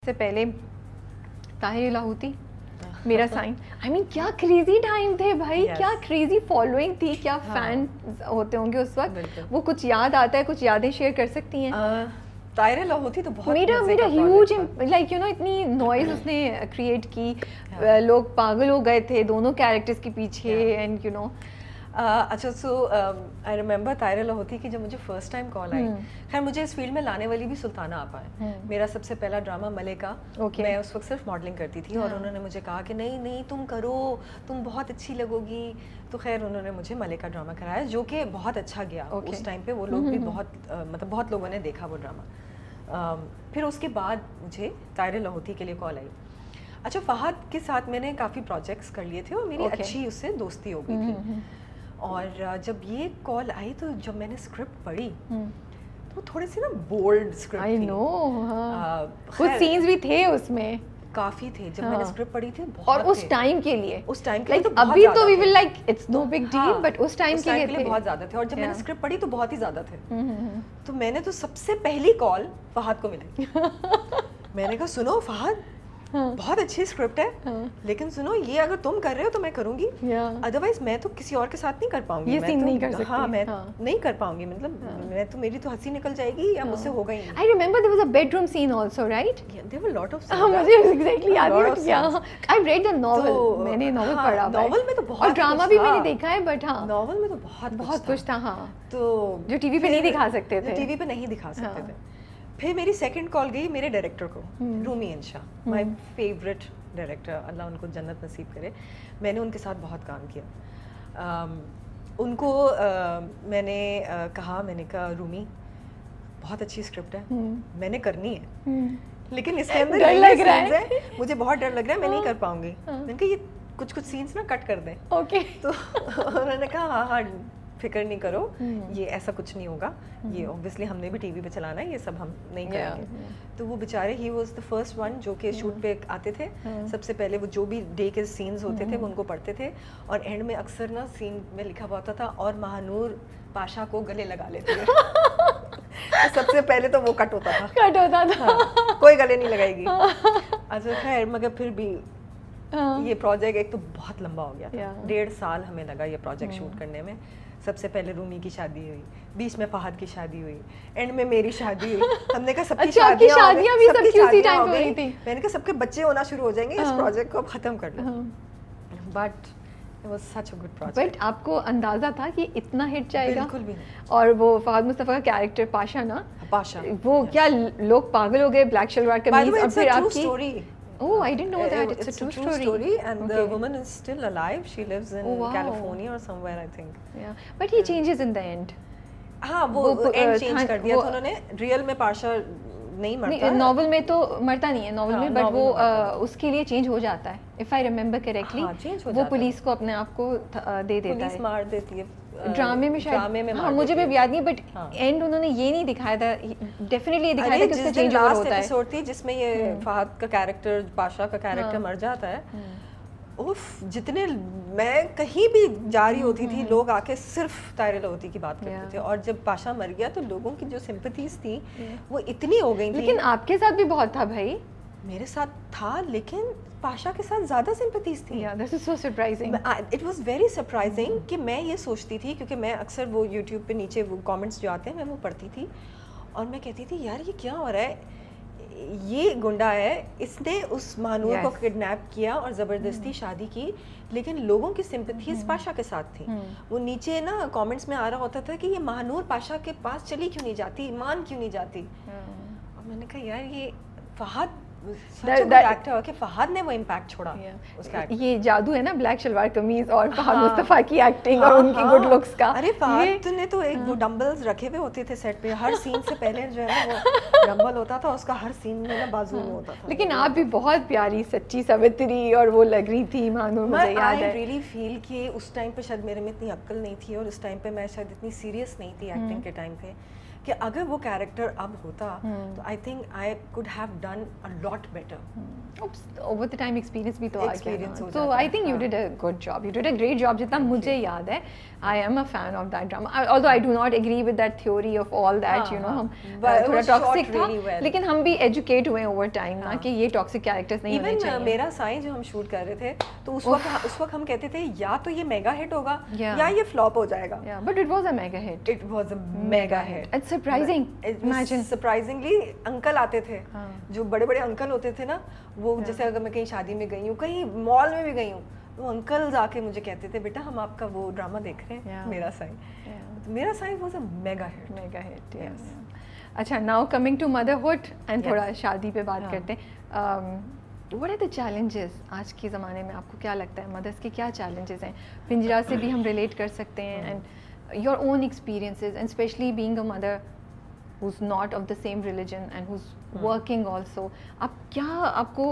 سے پہلے طاہر لاہوتی میرا سائن. آئی مین کیا کریزی ٹائم تھے بھائی, کیا کریزی فالوئنگ تھی, کیا فین ہوتے ہوں گے اس وقت. وہ کچھ یاد آتا ہے, کچھ یادیں شیئر کر سکتی ہیں؟ طاہر لاہوتی تو بہت میرا ہیوج لائک اتنی نوائز اس نے کریٹ کی, لوگ پاگل ہو گئے تھے دونوں کیریکٹرز کے پیچھے. اینڈ اچھا سو آئی ریمبر طاہر لاہوتی کی جب مجھے فرسٹ ٹائم کال آئی, خیر مجھے اس فیلڈ میں لانے والی بھی سلطانہ آپا ہے. میرا سب سے پہلا ڈرامہ ملیکا, میں اس وقت صرف ماڈلنگ کرتی تھی اور انہوں نے مجھے کہا کہ نہیں نہیں تم کرو, تم بہت اچھی لگو گی. تو خیر انہوں نے مجھے ملیکا ڈرامہ کرایا جو کہ بہت اچھا گیا اس ٹائم پہ. وہ لوگ بھی بہت لوگوں نے دیکھا وہ ڈرامہ. پھر اس کے بعد مجھے طاہر لاہوتی کے لیے کال آئی. اچھا فہد کے ساتھ میں نے کافی پروجیکٹس کر لیے تھے اور میری اچھی اس سے دوستی ہو گئی تھی. اور جب یہ کال آئی تو جب میں نے اسکرپٹ پڑھی تو تھوڑے سے نا بولڈ اسکرپٹ آئی نو, کچھ سینز بھی تھے اس میں, کافی تھے. جب میں نے اسکرپٹ پڑھی تھی اور اس ٹائم کے لیے, اس ٹائم کے لیے ابھی تو we will like it's no big deal, but اس ٹائم کے لیے بہت زیادہ تھے. اور جب میں نے اسکرپٹ پڑھی تو بہت ہی زیادہ تھے. تو میں نے تو سب سے پہلی کال فہد کو ملی. میں نے کہا سنو فہد, بہت اچھی اسکرپٹ ہے لیکن سنو یہ اگر تم کر رہے ہو تو میں کروں گی, ادروائز میں تو کسی اور کے ساتھ نہیں کر پاؤں گی. یہ سین نہیں کر سکتی. ہاں میں نہیں کر پاؤں گی, مطلب میں تو میری تو ہنسی نکل جائے گی یا مجھ سے ہوگا ہی نہیں. I remember there was a bedroom scene also, right? There were lot of scenes. مجھے ایگزیکٹلی یاد نہیں. I read the novel, میں نے ناول پڑھا. ناول میں تو بہت, اور ڈرامہ بھی میں نے دیکھا ہے, بٹ ہاں ناول میں تو بہت کچھ تھا. ہاں تو جو ٹی وی پہ نہیں دکھا سکتے تھے, ٹی وی پہ نہیں دکھا سکتے تھے. پھر میری سیکنڈ کال گئی میرے ڈائریکٹر کو, رومی انشا, مائی فیوریٹ ڈائریکٹر, اللہ ان کو جنت نصیب کرے. میں نے ان کے ساتھ بہت کام کیا. ان کو میں نے کہا, میں نے کہا رومی بہت اچھی اسکرپٹ ہے, میں نے کرنی ہے لیکن اس کے اندر ڈر لگ رہا ہے, مجھے بہت ڈر لگ رہا ہے, میں نہیں کر پاؤں گی. میں نے کہا یہ کچھ سینس نا کٹ کر دیں. اوکے. تو انہوں نے کہا ہاں ہاں فکر نہیں کرو, یہ ایسا کچھ نہیں ہوگا, یہ اوبویسلی ہم نے بھی ٹی وی پہ چلانا ہے, یہ سب ہم نہیں کریں گے. تو وہ بیچارے, he was the first one جو کہ شوٹ پہ آتے تھے. سب سے پہلے وہ جو بھی ڈے کے سینز ہوتے تھے وہ ان کو پڑھتے تھے, اور اینڈ میں اکثر نا سین میں لکھا ہوا ہوتا تھا اور مہانور پاشا کو گلے لگا لیتے تھے. سب سے پہلے تو وہ کٹ ہوتا تھا, کوئی گلے نہیں لگائے گی. اچھا خیر, مگر پھر بھی یہ پروجیکٹ ایک تو بہت لمبا ہو گیا تھا, 1.5 سال ہمیں لگا یہ پروجیکٹ شوٹ کرنے میں. سب سے پہلے رومی کی شادی ہوئی, بیچ میں فہد کی شادی ہوئی, اینڈ میں میری شادی ہوئی. ہم نے کہا سب کی شادیاں بھی سب کی اسی ٹائم پہ ہوئی تھی. میں نے کہا سب کے بچے ہونا شروع ہو جائیں گے, اس پروجیکٹ کو اب ختم کر لو. But it was such a good project. But آپ کو اندازہ تھا کہ اتنا ہٹ جائے گا؟ بالکل بھی نہیں. اور وہ فہد مصطفیٰ کا کیریکٹر پاشا نا, پاشا وہ کیا لوگ پاگل ہو گئے, بلیک شلوار قمیض, اور پھر آپ کی Oh, I didn't know that. It's a true story. And the woman is still alive. She lives in California or somewhere, I think. Yeah, but he changes in the end. ہاں وہ and change کر دیا تھا انہوں نے. Real میں پاشا نہیں مرتا, ناول میں تو مرتا نہیں ہے ناول میں, بٹ وہ اس کے لیے چینج ہو جاتا ہے. اف آئی ریمبر کریکٹلی, وہ پولیس کو اپنے آپ کو دے دیتا ہے, پولیس مار دیتی ہے ڈرامے میں شاید. ہاں مجھے بھی یاد نہیں, بٹ اینڈ انہوں نے یہ نہیں دکھایا تھا, ڈیفینیٹلی یہ دکھایا تھا کہ اس کا چینج اوور ہوتا ہے. ایپیسوڈ تھی جس میں یہ فہد کا کیریکٹر, پاشا کا کیریکٹر مر جاتا ہے. اوف, جتنے میں کہیں بھی جا رہی ہوتی تھی لوگ آ کے صرف طاہر لاہوتی کی بات کرتے تھے. اور جب پاشا مر گیا تو لوگوں کی جو سمپتھیز تھی وہ اتنی ہو گئی تھی. لیکن آپ کے ساتھ بھی بہت تھا بھائی. میرے ساتھ تھا لیکن پاشا کے ساتھ زیادہ سمپتھیز تھی. This is so surprising. It was very surprising کہ میں یہ سوچتی تھی, کیونکہ میں اکثر وہ یوٹیوب پہ نیچے وہ کامنٹس جو آتے ہیں میں وہ پڑھتی تھی, اور میں کہتی تھی یار یہ کیا ہو رہا ہے, یہ گنڈا ہے, اس نے اس مہانور کو کڈنیپ کیا اور زبردستی شادی کی, لیکن لوگوں کی سمپتھیز پاشا کے ساتھ تھی. وہ نیچے نا کامنٹس میں آ رہا ہوتا تھا کہ یہ مہانور پاشا کے پاس چلی کیوں نہیں جاتی, مان کیوں نہیں جاتی. اور میں نے کہا یار یہ فہد کہ فہد نے وہ امپیکٹ چھوڑا. یہ جادو ہے نا بلیک شلوار قمیض اور فہد مصطفیٰ کی ایکٹنگ اور ان کی گڈ لکس کا. ارے فہد نے تو ایک وہ ڈمبلز رکھے ہوئے ہوتے تھے سیٹ پہ, ہر سین سے پہلے جو ہے نا وہ ڈمبل ہوتا تھا, اس کا ہر سین میں نا بازو میں ہوتا تھا. لیکن آپ بھی بہت پیاری سچی سوتری اور وہ لگ رہی تھی مہانور, مجھے یاد ہے. I really feel کہ اس ٹائم پہ شاید میرے میں اتنی عقل نہیں تھی, اور اس ٹائم پہ میں شاید اتنی سیریس نہیں تھی ایکٹنگ کے ٹائم پہ, کہ اگر وہ کیریکٹر اب ہوتا تو I think I could have done a lot better. Over the time experience بھی تو آ گیا, so I think you did a good job, you did a great job. جتنا مجھے یاد ہے, I am a fan of that drama, although I do not agree with that theory of all that, you know ہم تھوڑا toxic تھا, لیکن ہم بھی ایجوکیٹ ہوئے اوور ٹائم نا کہ یہ ٹاکسک کیریکٹرز نہیں ہونے چاہیے. میرا سائیں جو ہم شوٹ کر رہے تھے تو اس وقت ہم کہتے تھے یا تو یہ میگا ہٹ ہوگا یا یہ فلاپ ہو جائے گا, but it was a mega hit. It was a mega hit. It's surprising, imagine surprisingly uncle آتے تھے, جو بڑے بڑے انکل ہوتے تھے نا, وہ جیسے اگر میں کہیں شادی میں گئی ہوں, کہیں مال میں بھی گئی ہوں, وہ انکلز آ کے مجھے کہتے تھے بیٹا ہم آپ کا وہ ڈرامہ دیکھ رہے ہیں میرا سائن. میرا sign was a mega hit. Mega hit, yes. اچھا, now coming to motherhood and تھوڑا شادی پہ بات کرتے ہیں. وٹ آر دا چیلنجز آج کے زمانے میں, آپ کو کیا لگتا ہے مدرس کے کیا چیلنجز ہیں؟ پنجرا سے بھی ہم ریلیٹ کر سکتے ہیں, and your own experiences, and specially being a mother who's not of the same religion and who's working also. آپ کو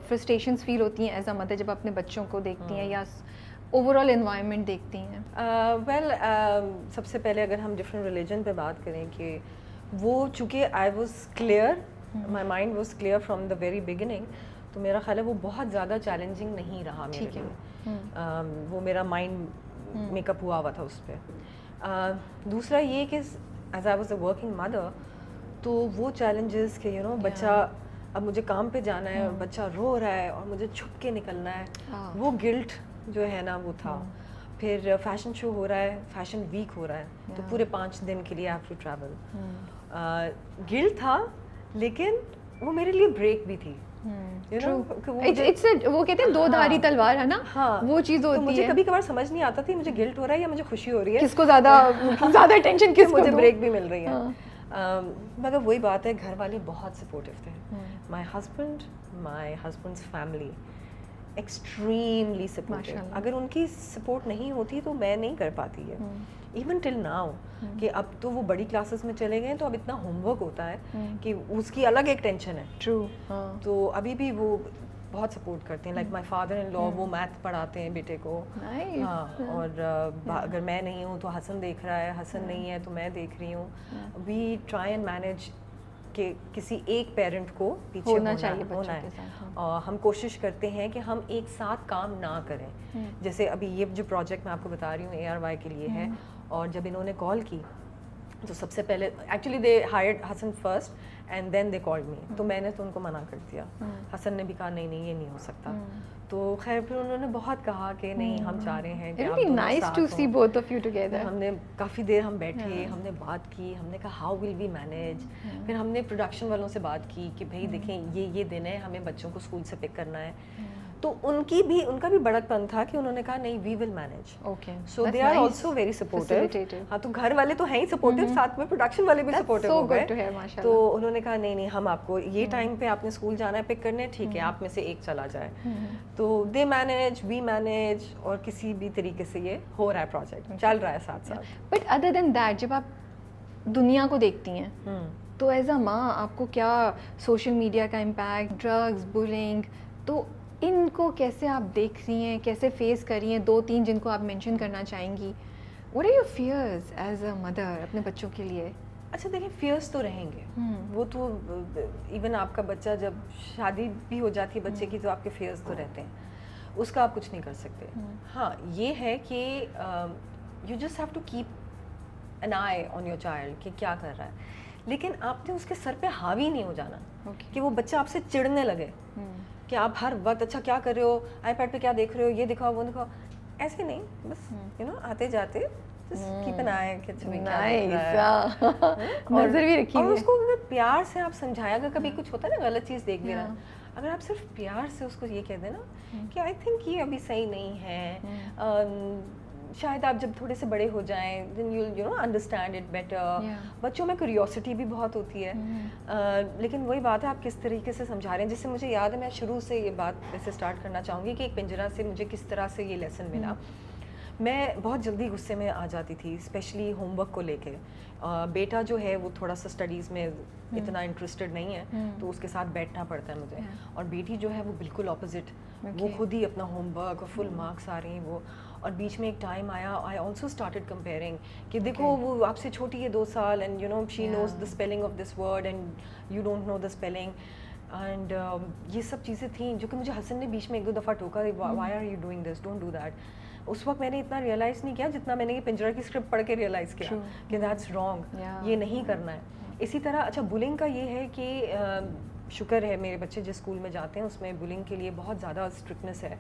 frustrations feel ہوتی ہیں ایز اے مدر جب اپنے بچوں کو دیکھتی ہیں یا اوور آل انوائرمنٹ دیکھتی ہیں؟ ویل سب سے پہلے اگر ہم ڈفرینٹ ریلیجن پہ بات کریں کہ وہ چونکہ I was clear, my mind was clear from the very beginning, تو میرا خیال ہے وہ بہت زیادہ چیلنجنگ نہیں رہا میرے لیے. وہ میرا مائنڈ میک اپ ہوا تھا اس پہ. دوسرا یہ کہ as I was a working mother, تو وہ چیلنجز کہ یو نو بچہ اب مجھے کام پہ جانا ہے اور بچہ رو رہا ہے اور مجھے چھپ کے نکلنا ہے, وہ گلٹ جو ہے نا وہ تھا. پھر فیشن شو ہو رہا ہے, فیشن ویک ہو رہا ہے, تو پورے 5 دن کے لیے I have to travel. Guilt تھا, لیکن وہ میرے لیے بریک بھی تھی. وہ کہتے ہیں دو دھاری تلوار ہے نا, وہ چیز ہوتی ہے. مجھے کبھی کبھار سمجھ نہیں آتا تھی مجھے گلٹ ہو رہا ہے یا مجھے خوشی ہو رہی ہے, کس کو زیادہ ٹینشن, کس کو مجھے بریک بھی مل رہی ہے. مگر وہی بات ہے, گھر والے بہت سپورٹیو تھے. مائی ہسبینڈس فیملی ایکسٹریملی سپورٹیو. اگر ان کی سپورٹ نہیں ہوتی تو میں نہیں کر پاتی ہے. ایون ٹل ناؤ کہ اب تو وہ بڑی کلاسز میں چلے گئے, تو اب اتنا ہوم ورک ہوتا ہے کہ اس کی الگ ایک ٹینشن ہے. ٹرو. تو ابھی بھی وہ بہت سپورٹ کرتے ہیں. لائک مائی فادر ان لا, وہ میتھ پڑھاتے ہیں بیٹے کو. ہاں, اور اگر میں نہیں ہوں تو حسن دیکھ رہا ہے, حسن نہیں ہے تو میں دیکھ رہی ہوں. وی ٹرائی اینڈ مینیج کہ کسی ایک پیرنٹ کو پیچھے ہونا ہے, اور ہم کوشش کرتے ہیں کہ ہم ایک ساتھ کام نہ کریں. جیسے ابھی یہ جو پروجیکٹ میں آپ کو بتا رہی ہوں ARY کے لیے ہے, اور جب انہوں نے کال کی تو سب سے پہلے actually they hired Hasan first and then they called me, تو میں نے تو ان کو منع کر دیا. حسن نے بھی کہا نہیں یہ نہیں ہو سکتا. تو خیر پھر انہوں نے بہت کہا کہ نہیں ہم چاہ رہے ہیں کہ ہم نے کافی دیر ہم بیٹھے, ہم نے بات کی, ہم نے کہا ہاؤ ول وی مینیج. پھر ہم نے پروڈکشن والوں سے بات کی کہ بھائی دیکھیں یہ دن ہے, ہمیں بچوں کو اسکول سے پک کرنا ہے. تو ان کا بھی بڑک پن تھا کہ انہوں نے کہا نہیں we will manage. So they are also very supportive. ہاں, تو گھر والے تو ہیں ہی سپورٹیو, ساتھ میں پروڈکشن والے بھی سپورٹیو ہو گئے. تو انہوں نے کہا نہیں ہم آپ کو یہ ٹائم پہ آپ نے اسکول جانا ہے پک کرنے, ٹھیک ہے آپ میں سے ایک چلا جائے. تو دے مینیج, وی مینیج, اور کسی بھی طریقے سے یہ ہو رہا ہے, پروجیکٹ چل رہا ہے ساتھ ساتھ. بٹ ادر دین دیٹ, جب آپ دنیا کو دیکھتی ہیں تو ایز اے ماں آپ کو کیا سوشل میڈیا کا امپیکٹ, ڈرگس, بلنگ, تو ان کو کیسے آپ دیکھ رہی ہیں, کیسے فیس کر رہی ہیں؟ 2-3 جن کو آپ مینشن کرنا چاہیں گی. What are your fears as a mother اپنے بچوں کے لیے؟ اچھا دیکھیں, فیئرس تو رہیں گے, وہ تو ایون آپ کا بچہ جب شادی بھی ہو جاتی ہے بچے کی تو آپ کے فیئرس تو رہتے ہیں, اس کا آپ کچھ نہیں کر سکتے. ہاں یہ ہے کہ you just have to keep an eye on your child کہ کیا کر رہا ہے, لیکن آپ نے اس کے سر پہ حاوی نہیں ہو جانا کہ وہ بچہ آپ سے چڑھنے لگے کہ آپ ہر وقت اچھا کیا کر رہے ہو, آئی پیڈ پہ کیا دیکھ رہے ہو, یہ دکھاؤ وہ دکھاؤ. ایسے نہیں, بس یو نو آتے جاتے کیپ این آئی کہ نظر بھی رکھی, اور اس کو اگر پیار سے آپ سمجھایا, اگر کبھی کچھ ہوتا ہے نا غلط چیز دیکھ لینا, اگر آپ صرف پیار سے اس کو یہ کہہ دیں نا کہ آئی تھنک یہ ابھی صحیح نہیں ہے, شاید آپ جب تھوڑے سے بڑے ہو جائیں then you know understand it better. بچوں میں کیوریوسٹی بھی بہت ہوتی ہے, لیکن وہی بات ہے آپ کس طریقے سے سمجھا رہے ہیں. جس سے مجھے یاد ہے, میں شروع سے یہ بات ویسے اسٹارٹ کرنا چاہوں گی کہ ایک پنجرا سے مجھے کس طرح سے یہ لیسن ملا. میں بہت جلدی غصے میں آ جاتی تھی اسپیشلی ہوم ورک کو لے کے. بیٹا جو ہے وہ تھوڑا سا اسٹڈیز میں اتنا انٹرسٹڈ نہیں ہے تو اس کے ساتھ بیٹھنا پڑتا ہے مجھے, اور بیٹی جو ہے وہ بالکل اپوزٹ, وہ خود ہی اپنا ہوم ورک اور فل مارکس آ رہے ہیں وہ. اور بیچ میں ایک ٹائم آیا, آئی آلسو اسٹارٹیڈ کمپیئرنگ کہ دیکھو وہ آپ سے چھوٹی ہے 2 سال and you know she knows the spelling of this word and you don't know the spelling. And یہ سب چیزیں تھیں جو کہ مجھے حسن نے بیچ میں 1-2 دفعہ ٹوکا, why are you doing this, don't do that. اس وقت میں نے اتنا ریئلائز نہیں کیا جتنا میں نے یہ پنجرہ کی اسکرپٹ پڑھ کے ریئلائز کیا کہ دیٹس رانگ, یہ نہیں کرنا ہے. اسی طرح اچھا بلنگ کا یہ ہے کہ شکر ہے میرے بچے جس اسکول میں جاتے ہیں اس میں بلنگ کے لیے بہت زیادہ اسٹرکٹنس ہے.